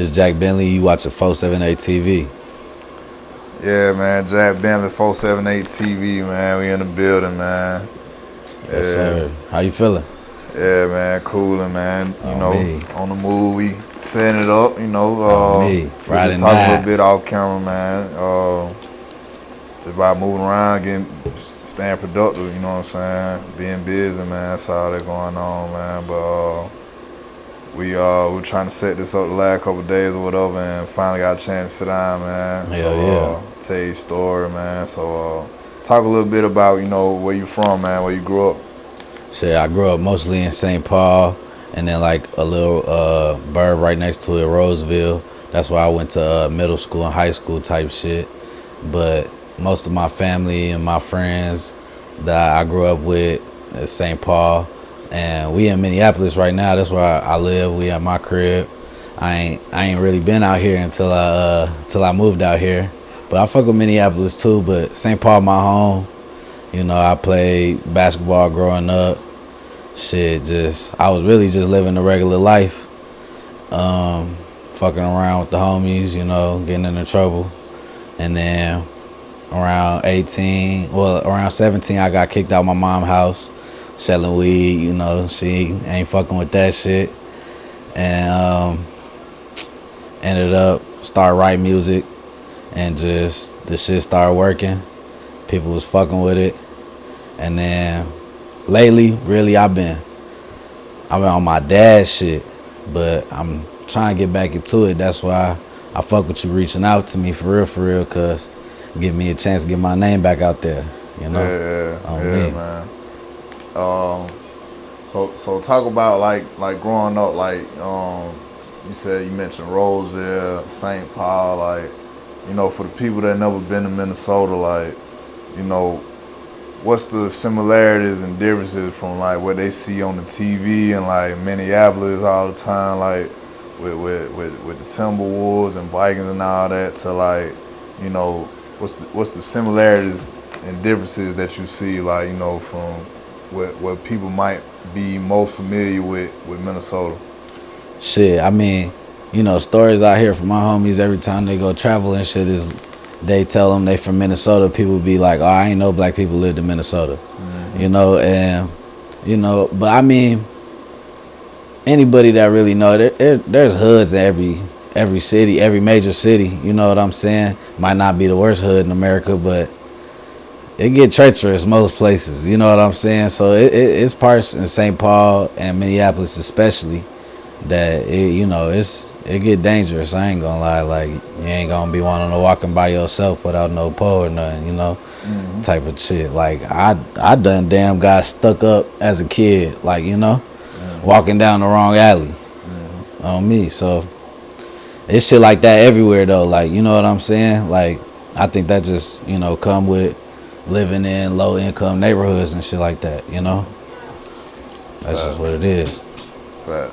IS Jack Bentley. You watching 478 TV. Yeah, man. Jack Bentley, 478 TV, man. We in the building, man. Yes, sir. How you feeling? Yeah, man. Cooling, man. You know, me. on the move, we setting it up. You know, Friday talk night. a little bit off camera, man. Just about moving around, staying productive. You know what I'm saying? Being busy, man. That's all that going on, man. But we're trying to set this up the last couple of days or whatever, and finally got a chance to sit down, man. Tell your story, man. So talk a little bit about, you know, where you from, man, where you grew up. Shit, I grew up mostly in St. Paul, and then like a little burb right next to it, Roseville. That's where I went to middle school and high school type shit. But most of my family and my friends that I grew up with is St. Paul. And we in Minneapolis right now. That's where I live. We at my crib. I ain't really been out here until I moved out here. But I fuck with Minneapolis too. But St. Paul my home. You know, I played basketball growing up. Shit, I was really just living a regular life. Fucking around with the homies, you know, getting into trouble. And then around 17, I got kicked out of my mom's house. Selling weed, you know, she ain't fucking with that shit. And ended up start writing music, and just the shit started working. People was fucking with it. And then lately, really I've been on my dad's shit, but I'm trying to get back into it. That's why I fuck with you reaching out to me for real, cause give me a chance to get my name back out there, you know? Yeah, man. So talk about like growing up, like you mentioned Roseville, St. Paul, like, you know, for the people that never been to Minnesota, like, you know, what's the similarities and differences from like what they see on the TV and like Minneapolis all the time, like with the Timberwolves and Vikings and all that, to like, you know, what's the similarities and differences that you see, like, you know, from what people might be most familiar with Minnesota? Shit, I mean, you know, stories I hear from my homies every time they go travel and shit is they tell them they from Minnesota. People be like, oh, I ain't know black people lived in Minnesota. Mm-hmm. You know, and, you know, but I mean, anybody that really know, there's hoods in every city, every major city. You know what I'm saying? Might not be the worst hood in America, but it get treacherous most places, you know what I'm saying? So it's parts in St. Paul and Minneapolis especially that it get dangerous. I ain't gonna lie, like, you ain't gonna be wanting to walking by yourself without no pole or nothing, you know, type of shit. Like I done damn got stuck up as a kid, like, you know, walking down the wrong alley on me. So it's shit like that everywhere though, like, you know what I'm saying? Like, I think that just, you know, come with living in low income neighborhoods and shit like that, you know? That's just what it is. Right.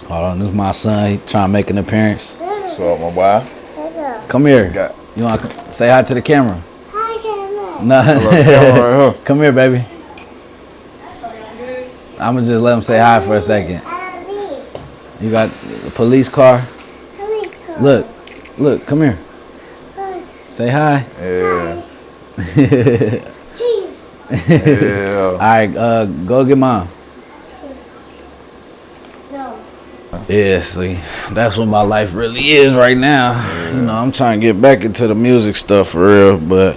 Hold on, this is my son. He trying to make an appearance. What's up, my boy? Come here. You want to say hi to the camera? Hi, camera. No. Hello, Come here, baby. I'm going to just let him say hi for a second. You got a police car? Look, come here. Say hi. Yeah. Yeah. All right, go get mom. No. Yeah, see, that's what my life really is right now. Yeah. You know, I'm trying to get back into the music stuff for real, but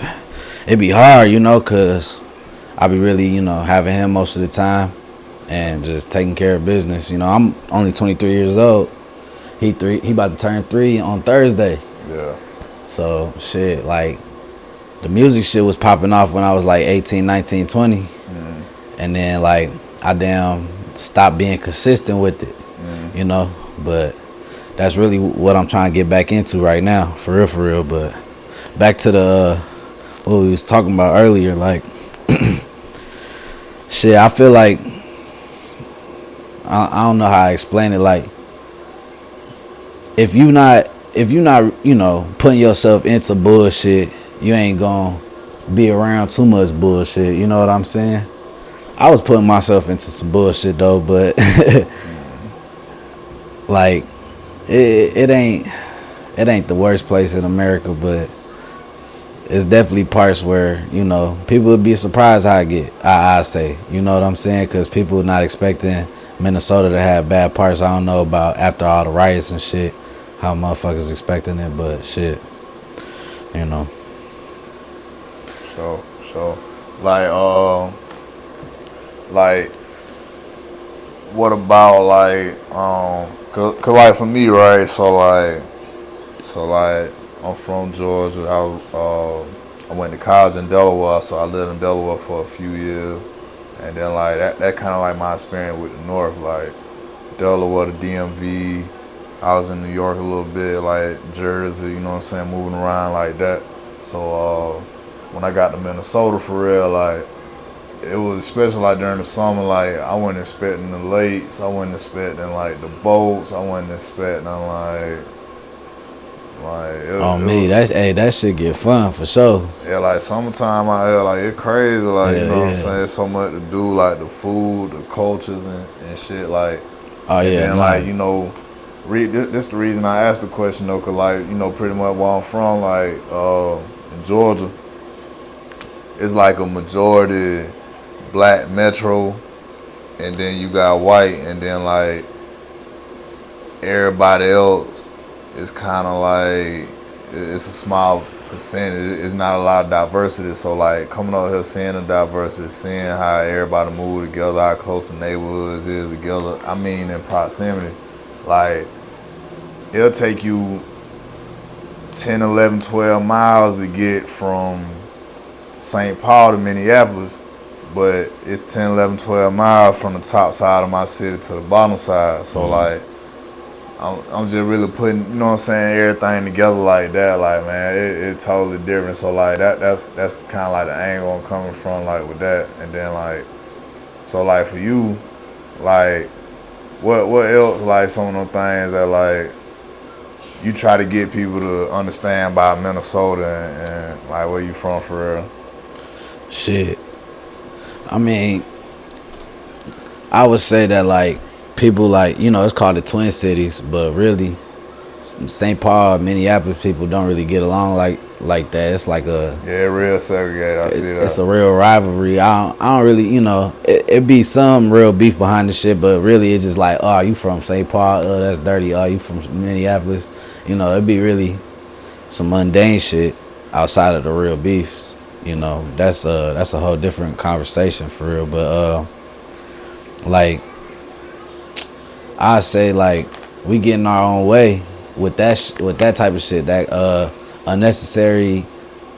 it be hard, you know, because I be really, you know, having him most of the time and just taking care of business. You know, I'm only 23 years old. He about to turn 3 on Thursday. Yeah. So, shit, like, the music shit was popping off when I was like 18, 19, 20. And then, like, I damn stopped being consistent with it, you know? But that's really what I'm trying to get back into right now, for real. But back to what we was talking about earlier, like, shit, I feel like, I don't know how to explain it, like, if you not, you know, putting yourself into bullshit, you ain't gonna be around too much bullshit, you know what I'm saying? I was putting myself into some bullshit though, but like it ain't the worst place in America, but it's definitely parts where, you know, people would be surprised how I say, you know what I'm saying? Because people are not expecting Minnesota to have bad parts. I don't know about after all the riots and shit, how motherfuckers expecting it, but shit, you know. So, like, what about like, cause like for me, right? So like, I'm from Georgia. I went to college in Delaware, so I lived in Delaware for a few years, and then like that kind of like my experience with the North, like Delaware, the DMV. I was in New York a little bit, like Jersey, you know what I'm saying, moving around like that. So when I got to Minnesota for real, like it was especially like during the summer, like I wasn't expecting the lakes, I wasn't expecting like the boats, I wasn't expecting that shit get fun for sure. Yeah, like summertime out here, like it crazy, like you know what I'm Yeah. saying, so much to do, like the food, the cultures and shit, like. Oh And yeah, then nah. like, you know, this the reason I asked the question though, cause like, you know, pretty much where I'm from, like in Georgia, it's like a majority black metro, and then you got white, and then like everybody else is kind of like, it's a small percentage. It's not a lot of diversity. So like coming out here, seeing the diversity, seeing how everybody move together, how close the neighborhoods is together. I mean, in proximity, like it'll take you 10, 11, 12 miles to get from St. Paul to Minneapolis, but it's 10, 11, 12 miles from the top side of my city to the bottom side. So like, I'm just really putting, you know what I'm saying, everything together like that. Like, man, it's totally different. So like that's kind of like the angle I'm coming from, like with that. And then like, so like for you, like what else, like some of them things that like you try to get people to understand about Minnesota and like where you from for real? Shit. I mean, I would say that like people, like, you know, it's called the Twin Cities, but really St. Paul, Minneapolis people don't really get along like that. It's like Real segregated. I see that. It's a real rivalry. I don't really, you know, it be some real beef behind the shit, but really it's just like, oh, you from St. Paul? Oh, that's dirty. Oh, you from Minneapolis? You know, it'd be really some mundane shit outside of the real beefs. You know, that's a whole different conversation for real. But like, I say like we get in our own way with that type of shit, that unnecessary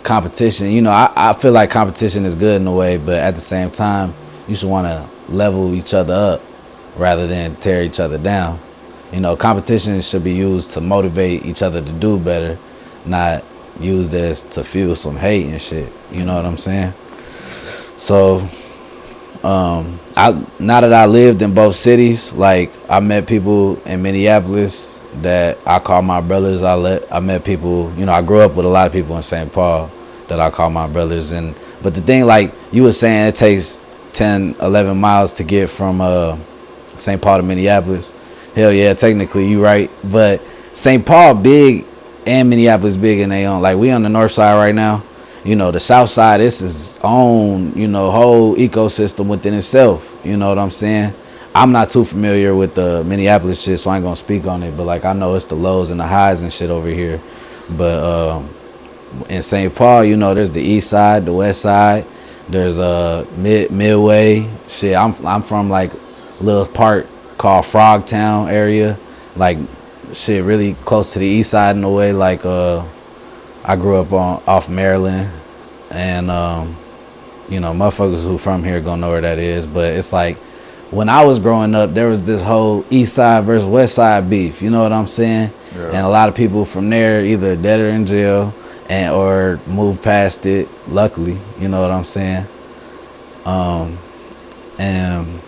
competition. You know, I feel like competition is good in a way, but at the same time, you should want to level each other up rather than tear each other down. You know, competition should be used to motivate each other to do better, not used as to fuel some hate and shit. You know what I'm saying? So now that I lived in both cities, like I met people in Minneapolis that I call my brothers. I met people, you know, I grew up with a lot of people in St. Paul that I call my brothers. But the thing, like you were saying, it takes 10, 11 miles to get from St. Paul to Minneapolis. Hell yeah, technically you right. But St. Paul big and Minneapolis big in their own. Like we on the north side right now. You know, the south side, this is own, you know, whole ecosystem within itself. You know what I'm saying? I'm not too familiar with the Minneapolis shit, so I ain't gonna speak on it. But like I know it's the lows and the highs and shit over here. But in St. Paul, you know, there's the east side, the west side. There's midway. Shit, I'm from like a little part called Frogtown area. Like shit, really close to the east side in a way. Like I grew up off Maryland, and you know, motherfuckers who from here gonna know where that is. But it's like when I was growing up, there was this whole east side versus west side beef. You know what I'm saying? Yeah. And a lot of people from there either dead or in jail, or moved past it. Luckily, you know what I'm saying? And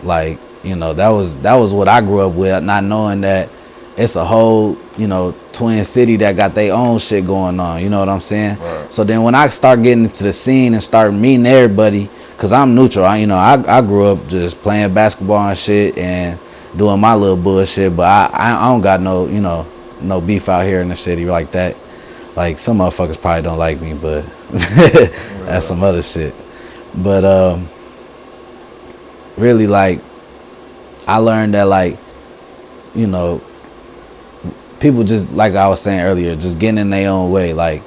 like, you know, that was what I grew up with, not knowing that it's a whole, you know, Twin City that got their own shit going on. You know what I'm saying? Right. So then when I start getting into the scene and start meeting everybody, cause I'm neutral. I grew up just playing basketball and shit, and doing my little bullshit. But I don't got no, you know, no beef out here in the city like that. Like some motherfuckers probably don't like me, but that's some other shit. But really, like, I learned that, like, you know, people just, like I was saying earlier, just getting in their own way, like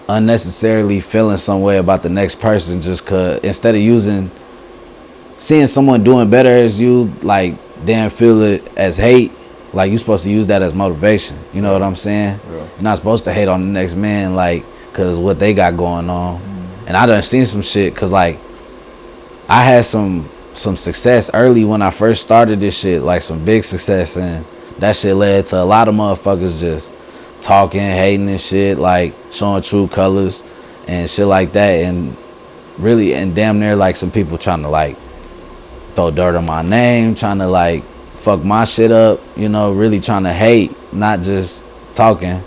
unnecessarily feeling some way about the next person just cause, instead of seeing someone doing better as you, like, then feel it as hate. Like, you supposed to use that as motivation. You know what I'm saying? Yeah. You're not supposed to hate on the next man, like, cause what they got going on. And I done seen some shit, cause like I had some success early when I first started this shit, like some big success, and that shit led to a lot of motherfuckers just talking, hating and shit, like showing true colors and shit like that. And really, and damn near like some people trying to like throw dirt on my name, trying to like fuck my shit up, you know, really trying to hate, not just talking.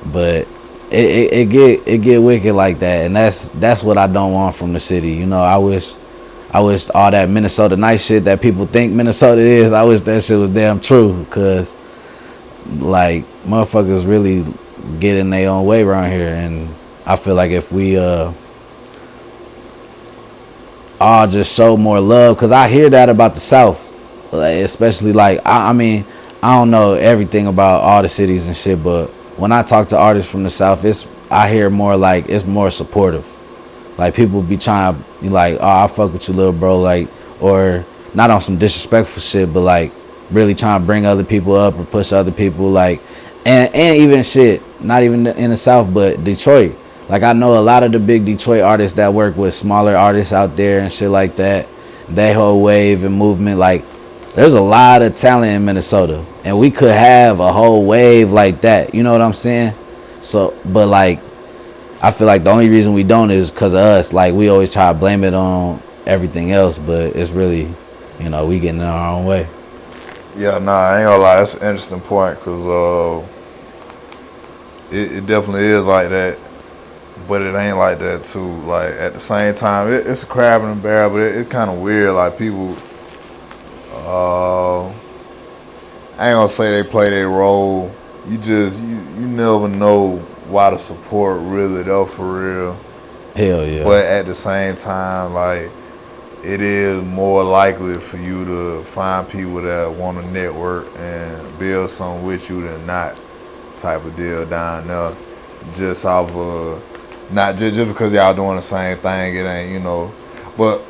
But it get wicked like that, and that's what I don't want from the city. You know, I wish all that Minnesota nice shit that people think Minnesota is, I wish that shit was damn true, cause like motherfuckers really get in their own way around here. And I feel like if we all just show more love, cause I hear that about the South, like, especially like I mean, I don't know everything about all the cities and shit, but when I talk to artists from the South, I hear more like it's more supportive. Like, people be trying to be like, oh, I fuck with you, little bro, like, or not on some disrespectful shit, but like really trying to bring other people up or push other people, like, and even shit, not even in the South, but Detroit. Like, I know a lot of the big Detroit artists that work with smaller artists out there and shit like that. That whole wave and movement, like, there's a lot of talent in Minnesota, and we could have a whole wave like that. You know what I'm saying? So, but like, I feel like the only reason we don't is because of us. Like, we always try to blame it on everything else, but it's really, you know, we getting in our own way. Yeah, nah, I ain't gonna lie. That's an interesting point, because it definitely is like that, but it ain't like that too. Like, at the same time, it's a crab in a barrel, but it's kind of weird. Like, people, I ain't gonna say they play their role. You never know why the support really though, for real. Hell yeah. But at the same time, like, it is more likely for you to find people that want to network and build something with you than not, type of deal down there. Just off of, not just because y'all doing the same thing, it ain't, you know. But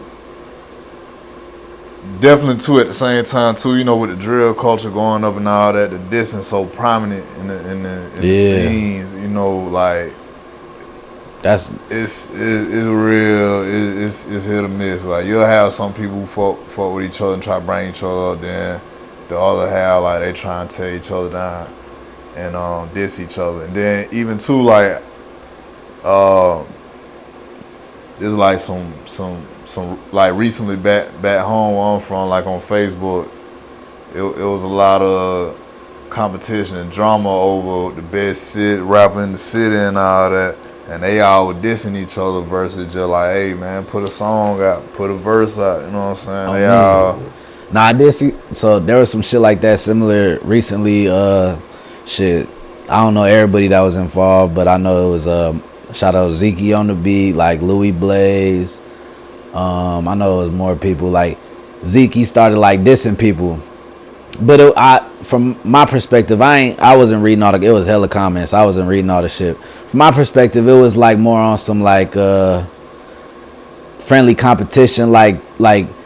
definitely too, at the same time too, you know, with the drill culture going up and all that, the dissing so prominent in the scenes, you know, like, it's real. It's hit or miss. Like, you'll have some people who fuck with each other and try to bring each other up, then the other half, like, they try and tear each other down and diss each other. And then even too, like, there's like some like recently back home where I'm from, like on Facebook, it was a lot of competition and drama over the best rapper in the city and all that, and they all were dissing each other versus just like, hey man, put a song out, put a verse out, you know what I'm saying? Nah, I did see, so there was some shit like that similar recently. Shit, I don't know everybody that was involved, but I know it was shout out Zeke on the beat, like Louis Blaze. I know it was more people, like Zeke started like dissing people, but from my perspective, I wasn't reading all the, it was hella comments, I wasn't reading all the shit. From my perspective, it was like more on some like friendly competition, like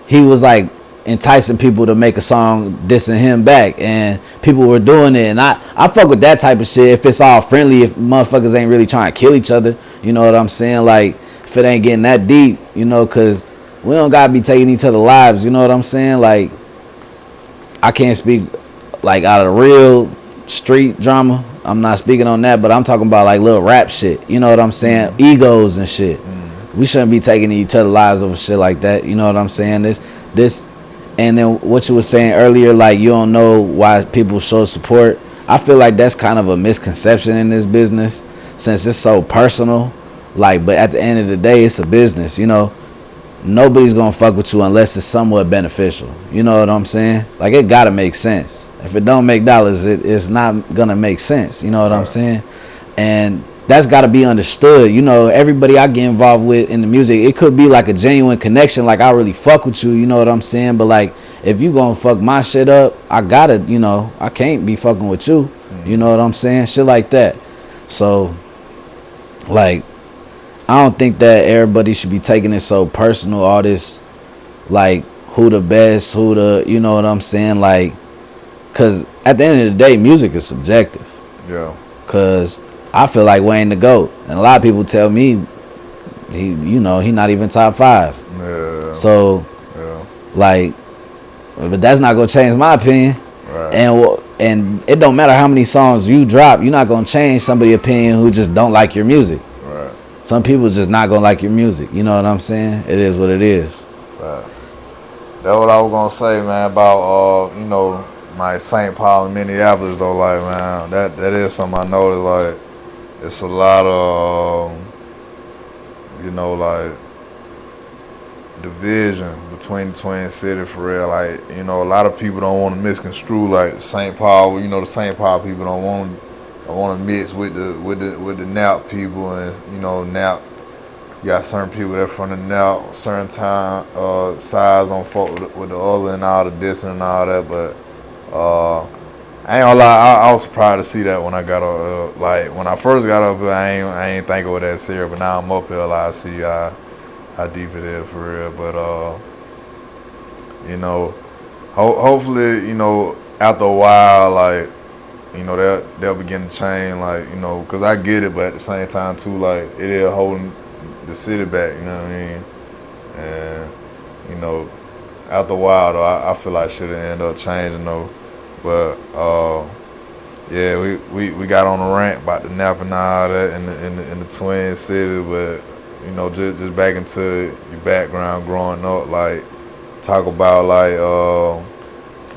he was like enticing people to make a song dissing him back, and people were doing it, and I fuck with that type of shit if it's all friendly, if motherfuckers ain't really trying to kill each other, you know what I'm saying? Like, if it ain't getting that deep, you know, cause we don't gotta be taking each other lives, you know what I'm saying? Like, I can't speak like out of real street drama, I'm not speaking on that, but I'm talking about like little rap shit, you know what I'm saying? Egos and shit. We shouldn't be taking each other lives over shit like that, you know what I'm saying? This and then what you were saying earlier, like, you don't know why people show support. I feel like that's kind of a misconception in this business, since it's so personal. Like, but at the end of the day, it's a business, you know. nobody's gonna fuck with you unless it's somewhat beneficial. You know what I'm saying? Like, it gotta make sense. If it don't make dollars, it's not gonna make sense. You know what I'm saying? And that's gotta be understood. You know, everybody I get involved with in the music, it could be like a genuine connection. Like, I really fuck with you. You know what I'm saying? But like, if you gonna fuck my shit up, I gotta, you know, I can't be fucking with you. You know what I'm saying? Shit like that. So, like, I don't think that everybody should be taking it so personal. All this, like, who the best, who the, you know what I'm saying? Like, cause at the end of the day, music is subjective. Yeah. Cause I feel like Wayne the GOAT, and a lot of people tell me he not even top 5. Yeah. So, like, but that's not gonna change my opinion. Right. And it don't matter how many songs you drop, you're not gonna change somebody's opinion who just don't like your music. Right. Some people just not gonna like your music. You know what I'm saying? It is what it is. Right. That's what I was gonna say, man, about you know, my St. Paul and Minneapolis though. Like, man, that is something I noticed. Like, it's a lot of you know, like, division between the Twin Cities for real. Like, you know, a lot of people don't want to misconstrue like St. Paul. You know, the St. Paul people don't want to mix with the Nap people, and you know, Nap. You got certain people that from the Nap, certain time sides on folk with the other and all the dissing and all that. But I ain't gonna lie, I was surprised to see that when I got like when I first got up here, I ain't think it was that serious. But now I'm up here, like, I see how deep it is for real. But you know, hopefully, you know, after a while, like, you know, they'll begin to change, like, you know, because I get it, but at the same time too, like, it is holding the city back, you know what I mean? And, you know, after a while though, I feel like shit will end up changing though. But yeah, we got on a rant about the Nap and all that in the Twin Cities, but you know, just back into your background growing up, like, talk about like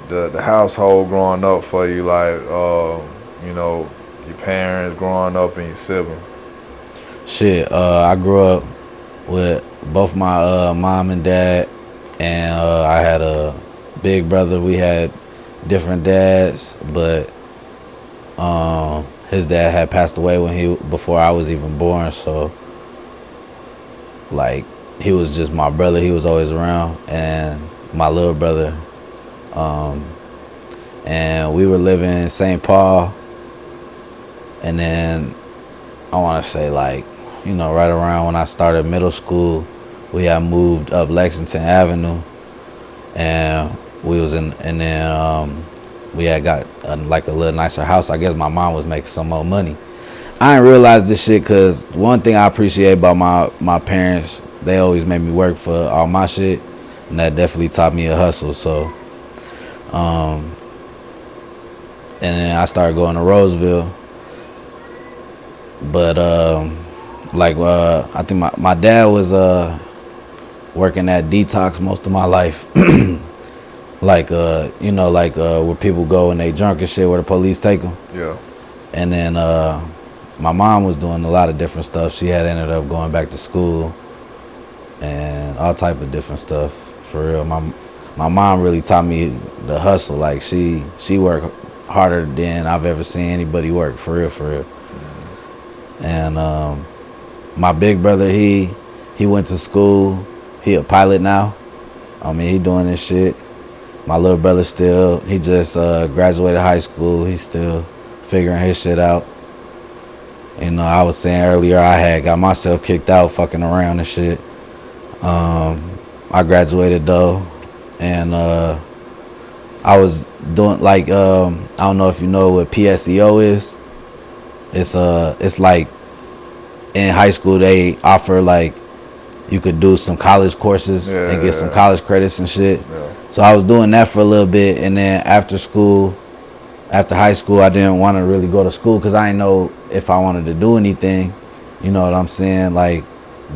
the household growing up for you, like you know, your parents growing up and your siblings. Shit, I grew up with both my mom and dad, and I had a big brother. We had different dads, but his dad had passed away before I was even born, so like, he was just my brother. He was always around, and my little brother, and we were living in St. Paul, and then I want to say, like, you know, right around when I started middle school, we had moved up Lexington Avenue, and we was and then we had got like a little nicer house. I guess my mom was making some more money. I didn't realize this shit, because one thing I appreciate about my parents, they always made me work for all my shit, and that definitely taught me a hustle. So and then I started going to Roseville, but like I think my dad was working at Detox most of my life. Like you know, like where people go and they drunk and shit, where the police take them. Yeah. And then my mom was doing a lot of different stuff. She had ended up going back to school and all type of different stuff, for real. My mom really taught me the hustle. Like, she worked harder than I've ever seen anybody work, for real, for real. And my big brother, he went to school. He a pilot now. I mean, he doing this shit. My little brother he just graduated high school. He's still figuring his shit out. You know, I was saying earlier, I had got myself kicked out fucking around and shit. I graduated though, and I was doing like I don't know if you know what PSEO is. It's like in high school they offer, like, you could do some college courses and get some college credits and shit. Yeah. So I was doing that for a little bit, and then after high school, I didn't want to really go to school because I didn't know if I wanted to do anything, you know what I'm saying, like,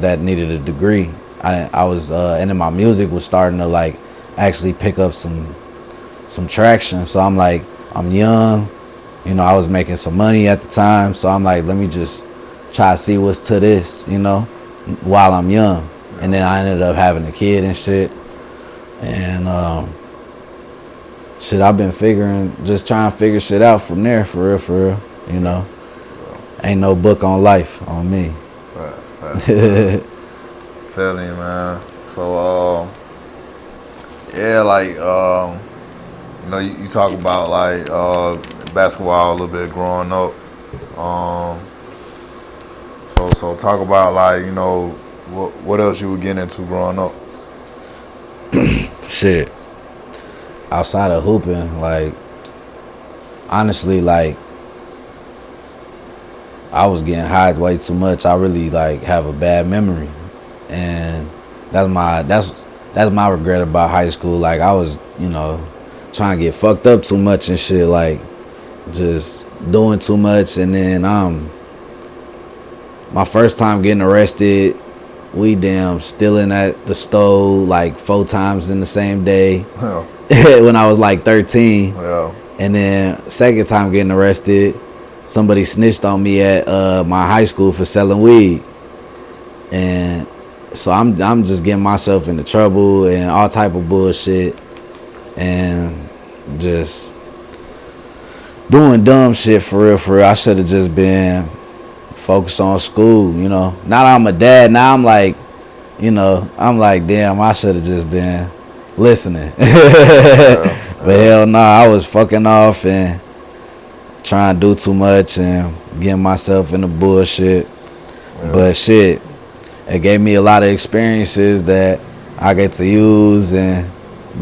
that needed a degree. I was and then my music was starting to, like, actually pick up some traction. So I'm like, I'm young, you know, I was making some money at the time, so I'm like, let me just try to see what's to this, you know, while I'm young. And then I ended up having a kid and shit. And shit, I've been just trying to figure shit out from there, for real, you know. Ain't no book on life on me. Facts. Telling you, man. So, yeah, like, you know, you talk about, like, basketball a little bit growing up. So talk about, like, you know, what else you were getting into growing up? Shit. Outside of hooping, like, honestly, like, I was getting high way too much. I really, like, have a bad memory. And that's my regret about high school. Like, I was, you know, trying to get fucked up too much and shit, like, just doing too much. And then my first time getting arrested, we stealing at the store like 4 times in the same day. When I was like 13. And then second time getting arrested, somebody snitched on me at my high school for selling weed. And so I'm just getting myself into trouble and all type of bullshit and just doing dumb shit for real. I should have just been focused on school, you know. Now that I'm a dad, now I'm like, you know, I'm like, damn, I should have just been listening. But hell no, I was fucking off and trying to do too much and getting myself into bullshit. But shit, it gave me a lot of experiences that I get to use and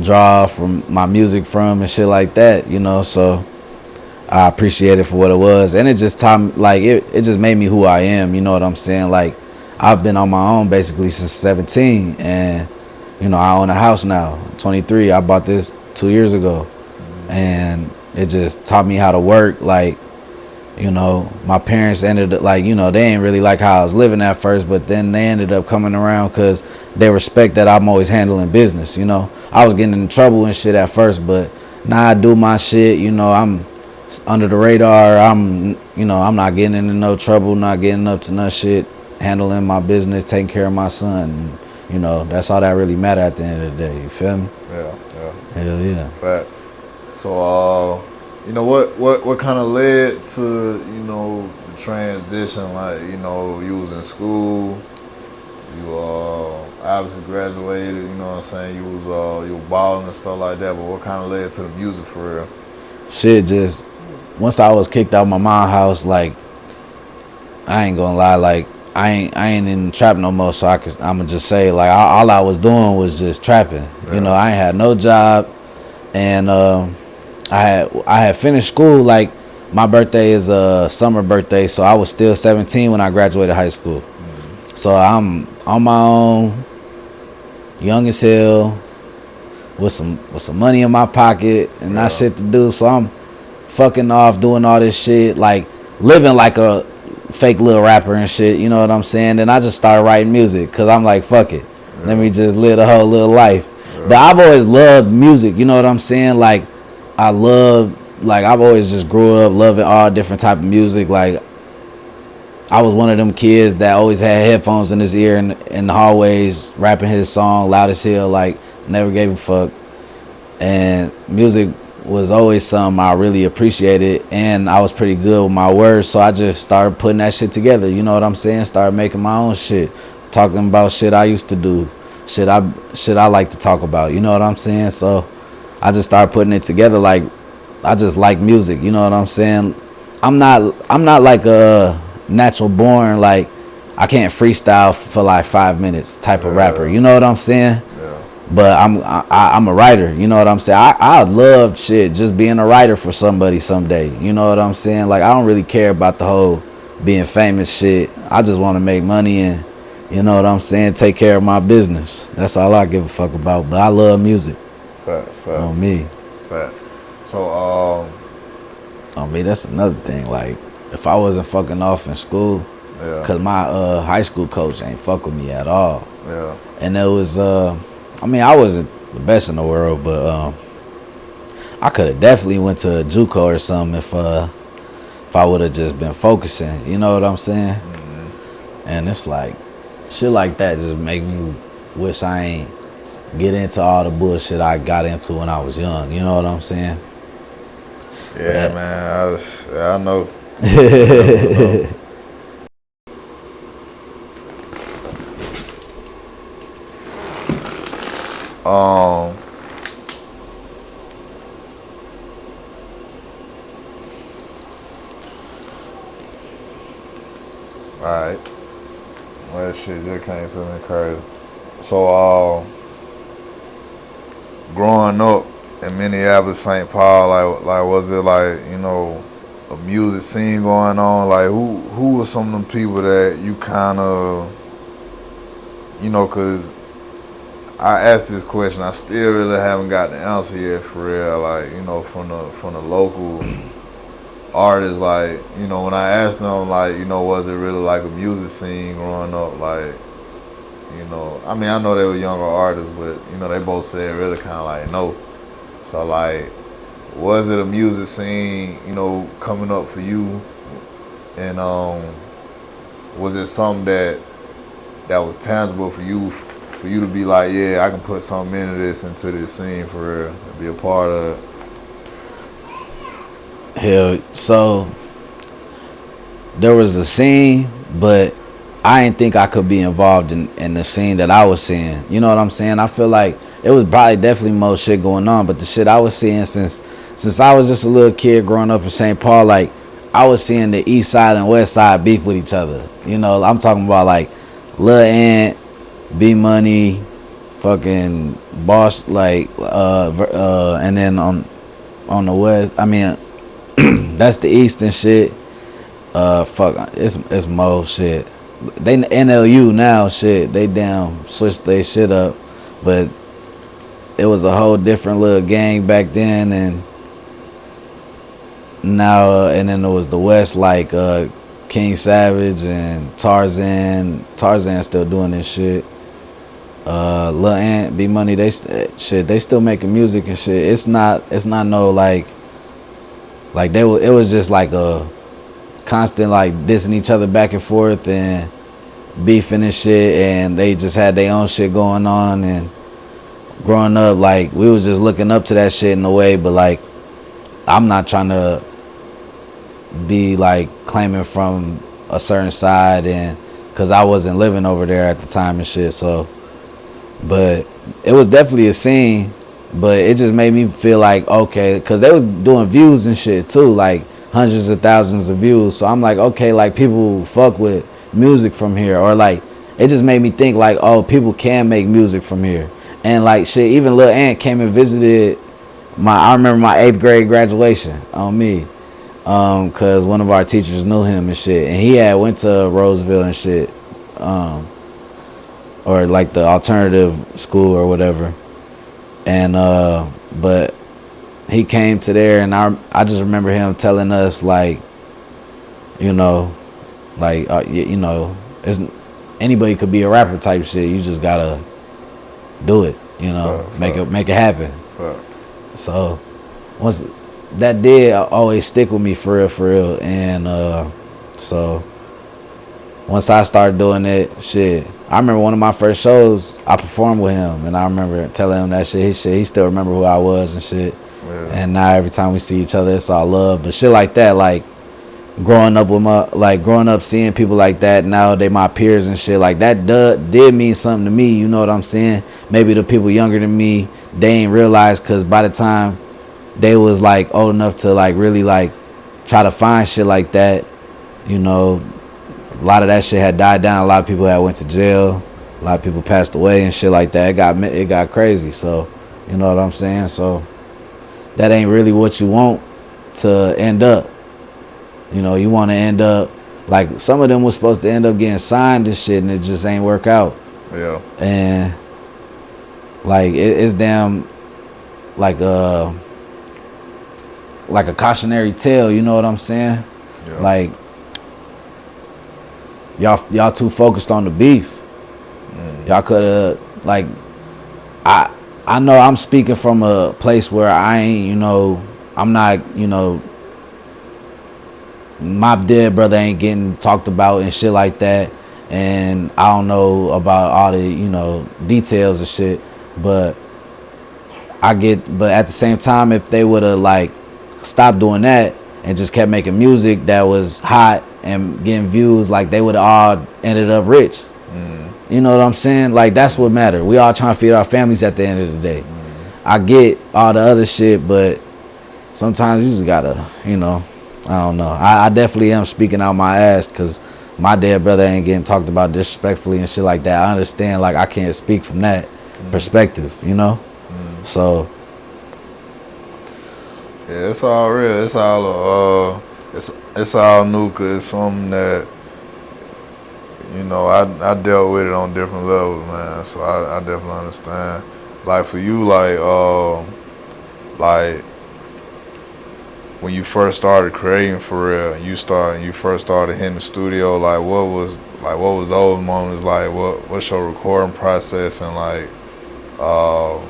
draw from my music from and shit like that, you know. So I appreciate it for what it was. And it just taught me, like, it just made me who I am, you know what I'm saying? Like, I've been on my own basically since 17. And, you know, I own a house now, 23. I bought this 2 years ago. And it just taught me how to work. Like, you know, my parents ended up, like, you know, they ain't really like how I was living at first, but then they ended up coming around because they respect that I'm always handling business, you know. I was getting in trouble and shit at first, but now I do my shit, you know, I'm under the radar. I'm not getting into no trouble, not getting up to no shit, handling my business, taking care of my son. You know, that's all that really matter at the end of the day. You feel me? Yeah. Hell yeah. Fact. So, you know, what kind of led to, you know, the transition? Like, you know, you was in school, you obviously graduated, you know what I'm saying? You were balling and stuff like that, but what kind of led to the music for real? Shit, just once I was kicked out of my mom's house, like, I ain't gonna lie, like, I ain't in the trap no more, so I'ma just say, like, all I was doing was just trapping. You know, I ain't had no job, and I had finished school. Like, my birthday is a summer birthday, so I was still 17 when I graduated high school. So I'm on my own, young as hell, with some money in my pocket and not shit to do. So I'm fucking off doing all this shit, like living like a fake little rapper and shit, you know what I'm saying? Then I just started writing music because I'm like, fuck it, let me just live the whole little life. But I've always loved music, you know what I'm saying? Like, I've always just grew up loving all different type of music. Like, I was one of them kids that always had headphones in his ear in the hallways, rapping his song loud as hell, like, never gave a fuck. And music was always something I really appreciated, and I was pretty good with my words, so I just started putting that shit together, you know what I'm saying? Started making my own shit, talking about shit I used to do, shit I like to talk about, you know what I'm saying? So I just started putting it together. Like, I just like music, you know what I'm saying? I'm not like a natural born, like, I can't freestyle for like 5 minutes type of rapper, you know what I'm saying? But I'm a writer, you know what I'm saying? I love shit, just being a writer for somebody someday, you know what I'm saying? Like, I don't really care about the whole being famous shit. I just want to make money and, you know what I'm saying, take care of my business. That's all I give a fuck about. But I love music. Fact. On me. Fact. So, on me, that's another thing. Like, if I wasn't fucking off in school, because my high school coach ain't fuck with me at all. And it was, I wasn't the best in the world, but I could have definitely went to a JUCO or something if I would have just been focusing. You know what I'm saying? And it's like, shit like that just make me wish I ain't get into all the bullshit I got into when I was young. You know what I'm saying? Yeah, man. I know. Alright. Well, that shit just came to me crazy. So, growing up in Minneapolis, St. Paul, like was it like, you know, a music scene going on? Like, who were some of them people that you kind of, you know, cause I asked this question, I still really haven't got the answer yet for real. Like, you know, from the local artists, like, you know, when I asked them, like, you know, was it really like a music scene growing up? Like, you know, I mean, I know they were younger artists, but, you know, they both said really kind of like no. So, like, was it a music scene, you know, coming up for you? And was it something that was tangible for you to be like, yeah, I can put something into this scene for real, and be a part of it? Hell, so there was a scene, but I didn't think I could be involved in the scene that I was seeing. You know what I'm saying? I feel like it was probably definitely more shit going on, but the shit I was seeing since I was just a little kid growing up in St. Paul, like, I was seeing the east side and west side beef with each other. You know, I'm talking about like Lil Ant, B Money, fucking Boss, like, and then on the west, I mean, that's the east and shit. It's Mo shit. They NLU now, shit. They damn switched their shit up, but it was a whole different little gang back then, and now and then there was the West, like King Savage and Tarzan. Tarzan still doing this shit. Lil Ant, B Money, they still making music and shit. It's not no like it was just like a constant like dissing each other back and forth and beefing and shit, and they just had their own shit going on. And growing up, like, we was just looking up to that shit in a way, but like, I'm not trying to be like claiming from a certain side, and because I wasn't living over there at the time and shit. So, but it was definitely a scene, but it just made me feel like, okay, because they was doing views and shit too, like hundreds of thousands of views. So I'm like, okay, like, people fuck with music from here, or like, it just made me think like, oh, people can make music from here. And like, shit, even Lil Ant came and visited I remember my 8th grade graduation on me, cause one of our teachers knew him and shit, and he had went to Roseville and shit, or like the alternative school or whatever. And but he came to there, and I just remember him telling us, like, you know, like, you know, anybody could be a rapper type shit. You just gotta do it, you know, make it happen. So once that did always stick with me for real. And so once I started doing it, shit, I remember one of my first shows I performed with him, and I remember telling him that shit. He still remember who I was and shit. Yeah. And now every time we see each other, it's all love. But shit like that, like, growing up seeing people like that, now they my peers and shit, like, that did mean something to me. You know what I'm saying? Maybe the people younger than me, they ain't realize, because by the time they was like old enough to like really like try to find shit like that, you know, a lot of that shit had died down. A lot of people had went to jail. A lot of people passed away and shit like that. It got crazy. So, you know what I'm saying? So that ain't really what you want to end up. You know, you want to end up like some of them was supposed to end up getting signed and shit, and it just ain't work out. Yeah. And like it's damn like a cautionary tale. You know what I'm saying? Yeah. Like y'all too focused on the beef. Y'all could have, like, I know I'm speaking from a place where I ain't, you know, I'm not, you know, my dead brother ain't getting talked about and shit like that. and I don't know about all the details and shit, but but at the same time, if they would have like stopped doing that and just kept making music that was hot and getting views, like they would have all ended up rich. You know what I'm saying? Like that's what matters. We all trying to feed our families at the end of the day. I get all the other shit, but sometimes you just gotta, I don't know. I definitely am speaking out my ass because my dead brother ain't getting talked about disrespectfully and shit like that. I understand, like I can't speak from that perspective, So yeah, it's all real. It's all it's all new, cause it's something that I dealt with it on different levels, man. So I definitely understand. Like for you, like when you first started creating for real, you first started hitting the studio, like what was those moments like? What's your recording process and like, what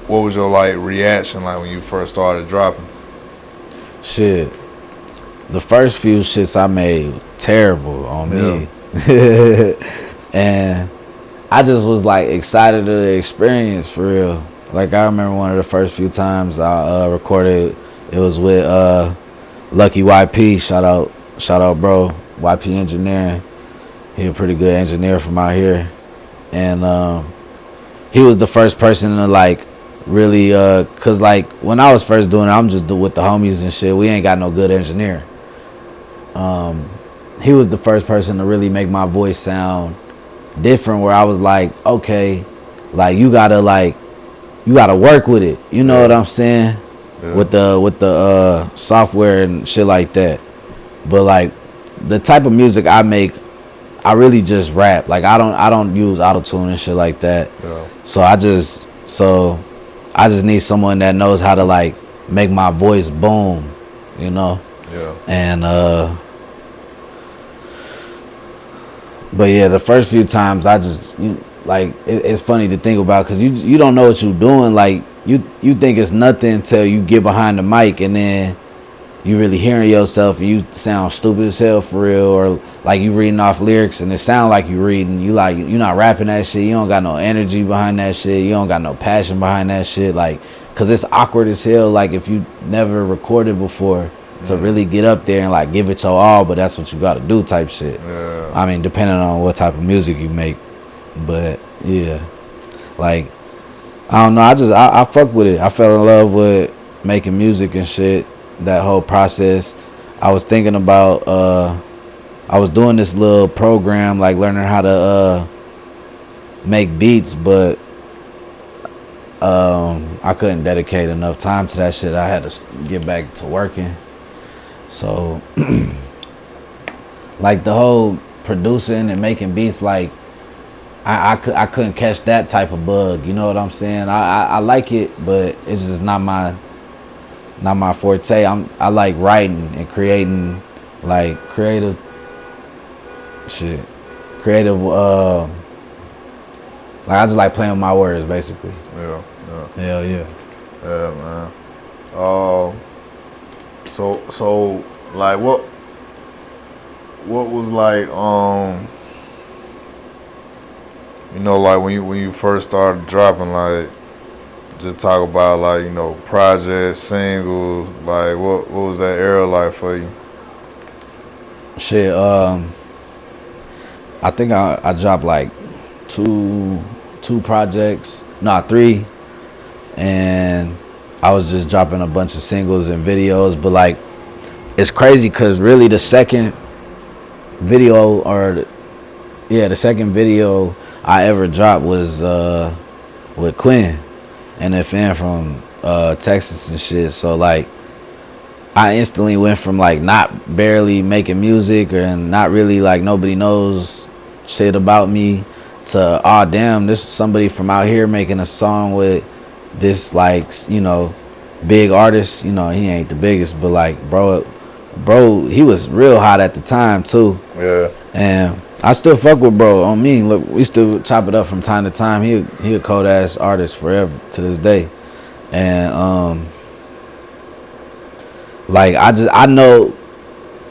was your like reaction like when you first started dropping? Shit, the first few shits I made was terrible on me, and I just was like excited of the experience for real. Like I remember one of the first few times I recorded, it was with Lucky YP. Shout out, bro. YP Engineering. He a pretty good engineer from out here, and he was the first person to like really, cause like when I was first doing it, I'm just with the homies and shit. We ain't got no good engineer. He was the first person to really make my voice sound different, where I was like, okay, like you gotta work with it. You know what I'm saying? Yeah. With the software and shit like that. But like the type of music I make, I really just rap. Like I don't use autotune and shit like that. Yeah. So I just need someone that knows how to like make my voice boom, Yeah. And but yeah, the first few times I just it's funny to think about, because you don't know what you're doing. Like you think it's nothing until you get behind the mic, and then you really hearing yourself and you sound stupid as hell for real, or like you reading off lyrics and it sound like you reading. You're not rapping that shit. You don't got no energy behind that shit. You don't got no passion behind that shit. Like, cause it's awkward as hell. Like if you never recorded before, to really get up there and like give it your all, but that's what you got to do type shit. Yeah. I mean, depending on what type of music you make, but yeah, like I don't know. I fuck with it. I fell in love with making music and shit. That whole process. I was thinking about. I was doing this little program, like learning how to make beats, but I couldn't dedicate enough time to that shit. I had to get back to working. So, like the whole producing and making beats, like I couldn't catch that type of bug. You know what I'm saying? I like it, but it's just not my forte. I like writing and creating, like creative shit. Like I just like playing with my words, basically. Yeah. Hell yeah. Yeah, man. So like what was like like when you first started dropping, like just talk about like projects, singles, like what was that era like for you? Shit, I think I dropped like two projects, three, and I was just dropping a bunch of singles and videos. But like it's crazy because really the second video I ever dropped was with Quinn and a fan from Texas and shit. So like I instantly went from like not barely making music and not really like nobody knows shit about me to damn, this is somebody from out here making a song with this like big artist. He ain't the biggest, but like bro, he was real hot at the time too. Yeah. And I still fuck with bro. On me, look, we still chop it up from time to time. He a cold ass artist forever to this day. And like I know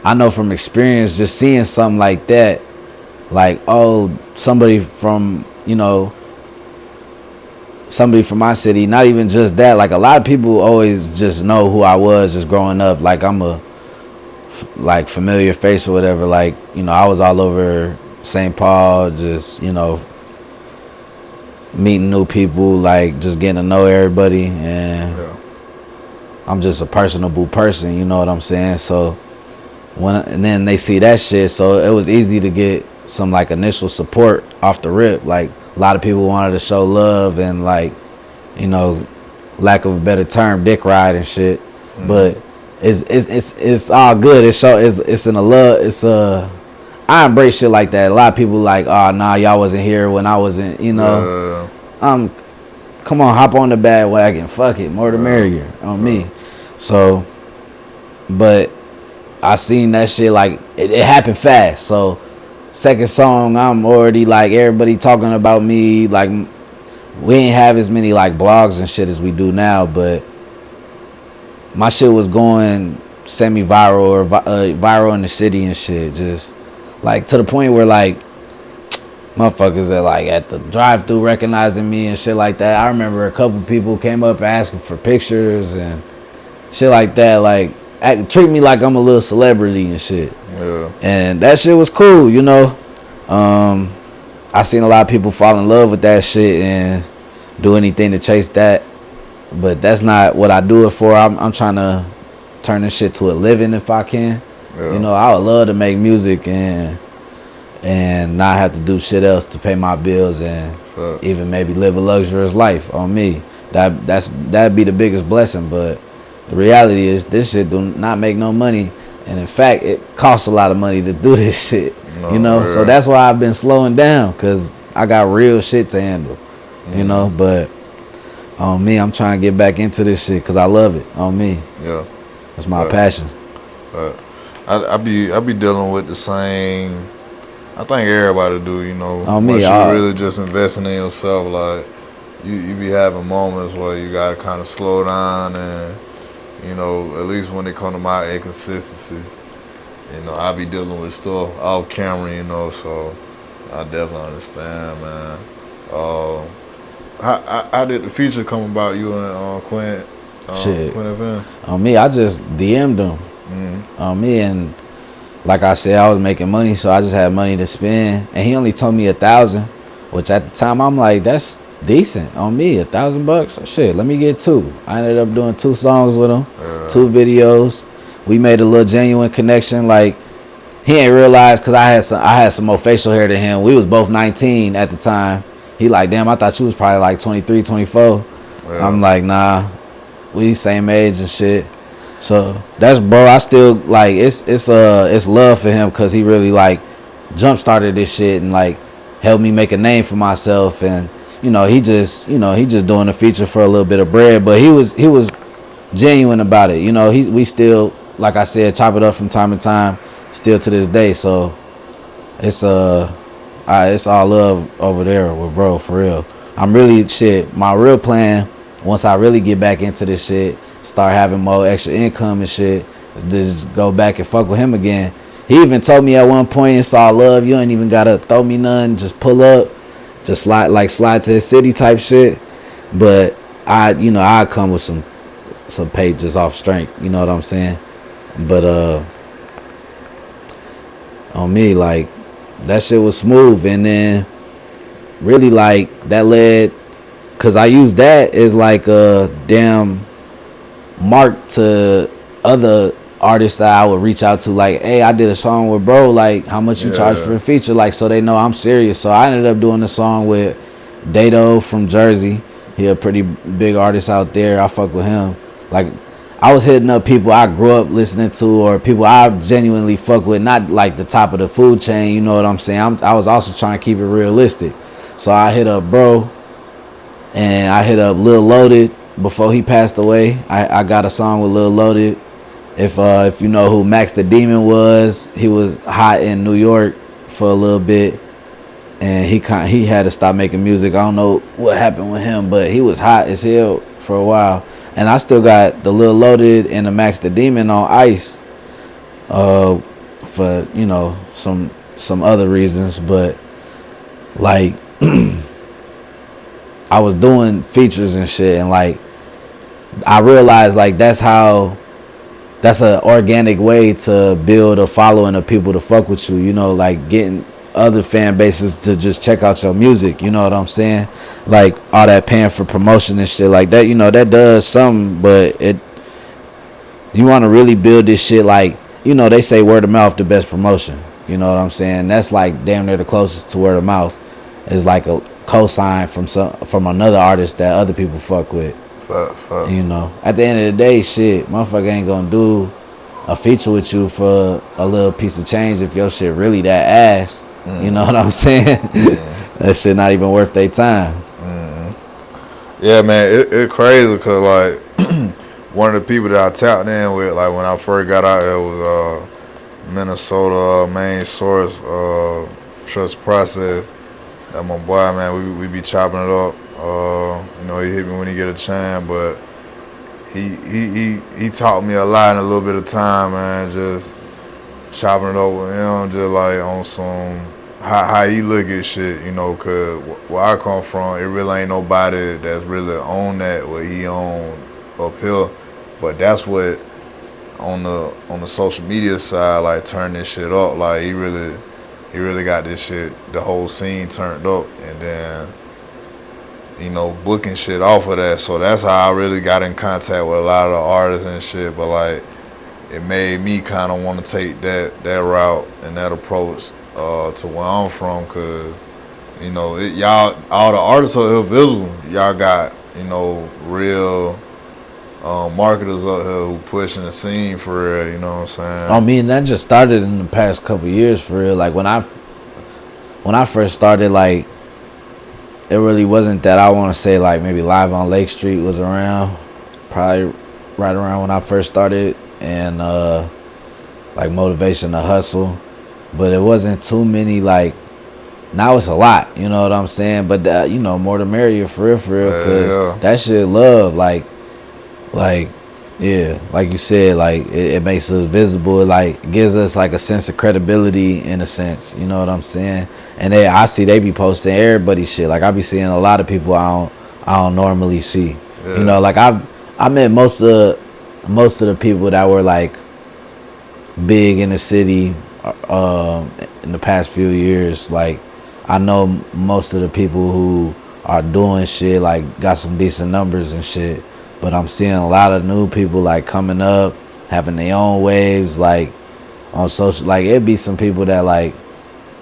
I know from experience, just seeing something like that, like, oh, somebody from, you know, somebody from my city, not even just that, like a lot of people always just know who I was just growing up, like I'm a like familiar face or whatever, like, you know, I was all over St. Paul, just, you know, meeting new people, like just getting to know everybody, and Yeah. I'm just a personable person, you know what I'm saying? So and then they see that shit, so it was easy to get some like initial support off the rip. Like a lot of people wanted to show love and, like, you know, lack of a better term, dick ride and shit. Mm-hmm. But it's all good. It's in a love. I embrace shit like that. A lot of people like, oh nah, y'all wasn't here when I wasn't. You know, come on, hop on the bandwagon. Fuck it, more the merrier on me. So, but I seen that shit, like it happened fast. So second song, I'm already like everybody talking about me. Like we ain't have as many like blogs and shit as we do now, but my shit was going semi-viral or viral in the city and shit. Just like to the point where like motherfuckers that like at the drive-through recognizing me and shit like that. I remember a couple people came up asking for pictures and shit like that. Like treat me like I'm a little celebrity and shit. Yeah. And that shit was cool, you know. I seen a lot of people fall in love with that shit and do anything to chase that. But that's not what I do it for. I'm trying to turn this shit to a living if I can. Yeah. You know, I would love to make music and not have to do shit else to pay my bills and even maybe live a luxurious life on me. That'd be the biggest blessing. But the reality is this shit do not make no money. And in fact, it costs a lot of money to do this shit. No, you know? Yeah. So that's why I've been slowing down, because I got real shit to handle. Mm-hmm. You know? But on me, I'm trying to get back into this shit because I love it. On me. Yeah. That's my passion. I be dealing with the same. I think everybody do, you know. On me, you really just investing in yourself. Like you be having moments where you gotta kind of slow down, and you know, at least when it come to my inconsistencies, you know, I be dealing with stuff off camera, you know. So I definitely understand, man. How did the feature come about, you and Quinn? Shit. Quinn FM? On me, I just DM'd him. Mm-hmm. On me, and like I said, I was making money, so I just had money to spend. And he only told me $1,000, which at the time I'm like, that's decent on me. $1,000, shit. Let me get 2. I ended up doing 2 songs with him, 2 videos. We made a little genuine connection. Like he ain't realized, cause I had some more facial hair than him. We was both 19 at the time. He like, damn, I thought you was probably like 23, 24. Yeah. I'm like, nah, we same age and shit. So that's, bro, I still like, it's love for him, cause he really like jump started this shit and like helped me make a name for myself. And you know, he just doing a feature for a little bit of bread, but he was genuine about it. You know, we still, like I said, chop it up from time to time, still to this day. So it's all love over there with bro, for real. I'm really my real plan, once I really get back into this shit, start having more extra income and shit, is just go back and fuck with him again. He even told me at one point, it's all love, you ain't even gotta throw me none, just pull up, just slide to the city type shit. But I come with some pay just off strength, you know what I'm saying? But on me, like, that shit was smooth. And then really like that led, cause I used that as like a damn mark to other artists that I would reach out to, like, hey, I did a song with bro, like how much you charge for a feature, like, so they know I'm serious. So I ended up doing a song with Dato from Jersey. He a pretty big artist out there. I fuck with him. Like, I was hitting up people I grew up listening to, or people I genuinely fuck with, not like the top of the food chain, you know what I'm saying? I was also trying to keep it realistic. So I hit up bro, and I hit up Lil Loaded before he passed away. I got a song with Lil Loaded. If you know who Max the Demon was, he was hot in New York for a little bit, and he had to stop making music. I don't know what happened with him, but he was hot as hell for a while. And I still got the Lil Loaded and the Max the Demon on ice. for, you know, some other reasons, but like I was doing features and shit, and like I realized like that's an organic way to build a following of people to fuck with you, you know, like getting other fan bases to just check out your music, you know what I'm saying? Like all that paying for promotion and shit like that, you know, that does something, but you want to really build this shit, like, you know, they say word of mouth the best promotion, you know what I'm saying? That's like damn near the closest to word of mouth, is like a cosign from another artist that other people fuck with. Fuck. You know, at the end of the day, shit, motherfucker ain't gonna do a feature with you for a little piece of change if your shit really that ass. You know what I'm saying? That shit not even worth their time. Yeah, man, it crazy because like one of the people that I tapped in with, like when I first got out here, was Minnesota main source trust process. That my boy, man. We be chopping it up. You know, he hit me when he get a chance, but he taught me a lot in a little bit of time, man. Just chopping it up with him, just like on some how he look at shit, you know, cause where I come from, it really ain't nobody that's really on that what he on up here, but that's what on the social media side, like turn this shit up, like he really got this shit, the whole scene turned up, and then, you know, booking shit off of that. So that's how I really got in contact with a lot of the artists and shit. But like, it made me kind of want to take that route and that approach to where I'm from, cause, you know, y'all, all the artists are here visible. Y'all got, you know, real marketers up here who pushing the scene for real. You know what I'm saying? I mean, that just started in the past couple years for real. Like when I first started, like it really wasn't that. I want to say like maybe Live on Lake Street was around, probably right around when I first started, and like Motivation to Hustle, but it wasn't too many. Like now it's a lot, you know what I'm saying? But you know, more the merrier for real, cause that shit love, like yeah, like you said, like it makes us visible, like gives us like a sense of credibility in a sense, you know what I'm saying? And I see they be posting everybody's shit. Like I be seeing a lot of people I don't normally see. Yeah. You know, like I met most of the people that were like big in the city in the past few years. Like I know most of the people who are doing shit, like got some decent numbers and shit. But I'm seeing a lot of new people like coming up, having their own waves, like on social. Like it'd be some people that like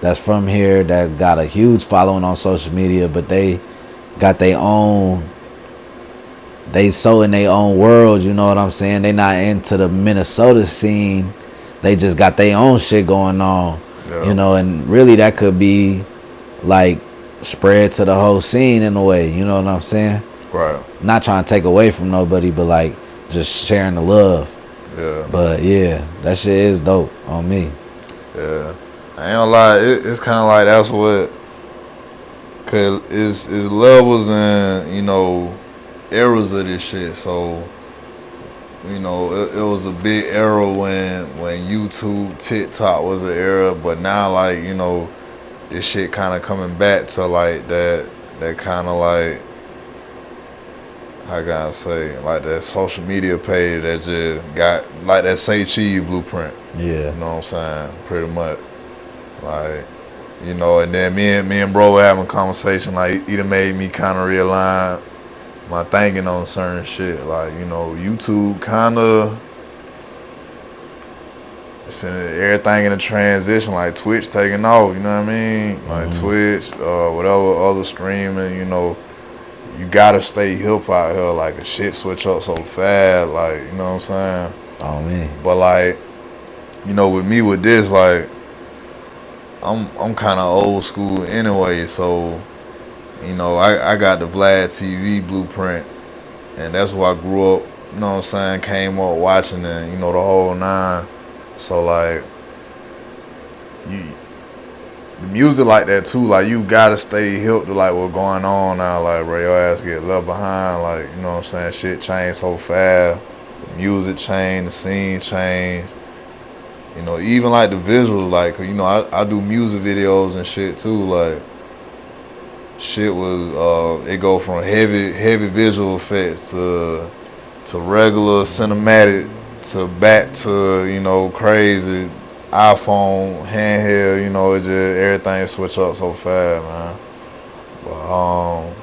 that's from here that got a huge following on social media, but they got their own. They so in their own world, you know what I'm saying? They not into the Minnesota scene. They just got their own shit going on, you know. And really, that could be like spread to the whole scene in a way. You know what I'm saying? Right. Not trying to take away from nobody, but like just sharing the love. Yeah. But yeah, that shit is dope on me. Yeah. I ain't gonna lie, it's kind of like that's what, cause it's levels and, you know, eras of this shit. So, you know, it was a big era when YouTube, TikTok was an era, but now like, you know, this shit kind of coming back to like that kind of like, how can I say, like that social media page that just got like that Say Cheese blueprint. Yeah. You know what I'm saying? Pretty much. Like, you know, and then me and bro were having a conversation, like it made me kind of realign my thinking on certain shit. Like, you know, YouTube kind of sending everything in a transition, like Twitch taking off, you know what I mean? Like Twitch, whatever other streaming, you know, you gotta stay hip out here. Like a shit switch up so fast, like, you know what I'm saying? Oh man. But like, you know, with me with this, like, I'm kind of old school anyway, so, you know, I got the Vlad TV blueprint, and that's where I grew up, you know what I'm saying, came up watching it, you know, the whole nine. So like, the music like that too, like you gotta stay hip to like what's going on now, like bro, your ass get left behind, like, you know what I'm saying, shit changed so fast, the music changed, the scene changed, You know, even like the visuals, like, you know, I do music videos and shit too. Like, shit was it go from heavy visual effects to regular cinematic to back to, you know, crazy iPhone handheld. You know, it just everything switch up so fast, man. But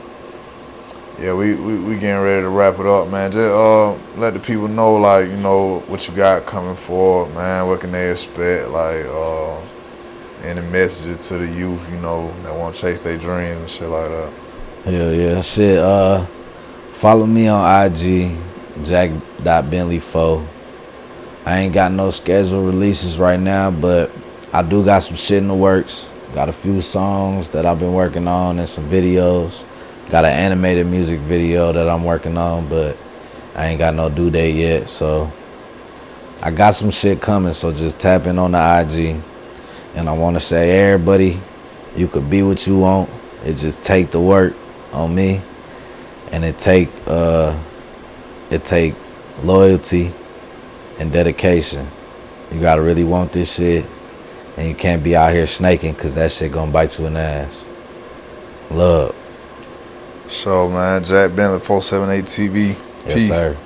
yeah, we getting ready to wrap it up, man. Just let the people know, like, you know, what you got coming forward, man. What can they expect? Like, any messages to the youth, you know, that want to chase their dreams and shit like that. Hell yeah, shit. Follow me on IG, Jack.Bentley 4. I ain't got no scheduled releases right now, but I do got some shit in the works. Got a few songs that I've been working on and some videos. Got an animated music video that I'm working on, but I ain't got no due date yet. So I got some shit coming, so just tap in on the IG. And I want to say, everybody, you could be what you want. It just take the work on me, and it take loyalty and dedication. You gotta really want this shit, and you can't be out here snaking, cause that shit gonna bite you in the ass. Love. So, man, Jack Bentley 478 TV. Yes, Peace. sir.